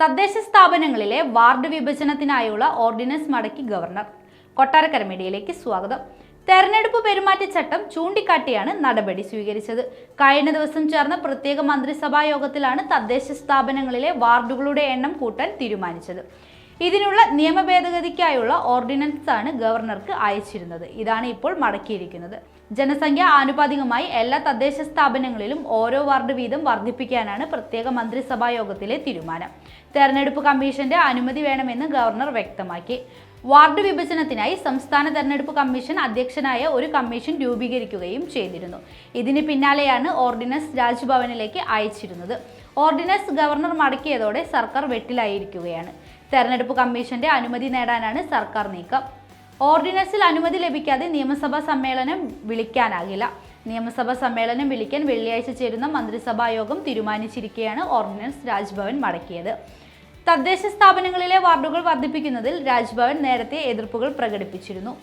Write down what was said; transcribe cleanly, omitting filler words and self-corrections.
തദ്ദേശ സ്ഥാപനങ്ങളിലെ ward വിഭജനത്തിനായുള്ള ordinance മടക്കി ഗവർണർ. കൊട്ടാരക്കര മീഡിയയിലേക്ക് സ്വാഗതം. തെരഞ്ഞെടുപ്പ് പെരുമാറ്റച്ചട്ടം ചൂണ്ടിക്കാട്ടിയാണ് നടപടി സ്വീകരിച്ചത്. കഴിഞ്ഞ ദിവസം ചേർന്ന പ്രത്യേക മന്ത്രിസഭാ യോഗത്തിലാണ് തദ്ദേശ സ്ഥാപനങ്ങളിലെ വാർഡുകളുടെ എണ്ണം കൂട്ടാൻ തീരുമാനിച്ചത്. ഇതിനുള്ള നിയമ ഭേദഗതിക്കായുള്ള ഓർഡിനൻസ് ആണ് ഗവർണർക്ക് അയച്ചിരുന്നത്. ഇതാണ് ഇപ്പോൾ മടക്കിയിരിക്കുന്നത്. ജനസംഖ്യ ആനുപാതികമായി എല്ലാ തദ്ദേശ സ്ഥാപനങ്ങളിലും ഓരോ വാർഡ് വീതം വർദ്ധിപ്പിക്കാനാണ് പ്രത്യേക മന്ത്രിസഭാ യോഗത്തിലെ തീരുമാനം. തെരഞ്ഞെടുപ്പ് കമ്മീഷന്റെ അനുമതി വേണമെന്ന് ഗവർണർ വ്യക്തമാക്കി. വാർഡ് വിഭജനത്തിനായി സംസ്ഥാന തെരഞ്ഞെടുപ്പ് കമ്മീഷൻ അധ്യക്ഷനായ ഒരു കമ്മീഷൻ രൂപീകരിക്കുകയും ചെയ്തിരുന്നു. ഇതിന് പിന്നാലെയാണ് ഓർഡിനൻസ് രാജ്ഭവനിലേക്ക് അയച്ചിരുന്നത്. ഓർഡിനൻസ് ഗവർണർ മടക്കിയതോടെ സർക്കാർ വെട്ടിലായിരിക്കുകയാണ്. തെരഞ്ഞെടുപ്പ് കമ്മീഷന്റെ അനുമതി നേടാനാണ് സർക്കാർ നീക്കം. ഓർഡിനൻസിൽ അനുമതി ലഭിക്കാതെ നിയമസഭാ സമ്മേളനം വിളിക്കാനാകില്ല. നിയമസഭാ സമ്മേളനം വിളിക്കാൻ വെള്ളിയാഴ്ച ചേരുന്ന മന്ത്രിസഭാ യോഗം തീരുമാനിച്ചിരിക്കെയാണ് ഓർഡിനൻസ് രാജ്ഭവൻ മടക്കിയത്. തദ്ദേശ സ്ഥാപനങ്ങളിലെ വാർഡുകൾ വർദ്ധിപ്പിക്കുന്നതിൽ രാജ്ഭവൻ നേരത്തെ എതിർപ്പുകൾ പ്രകടിപ്പിച്ചിരുന്നു.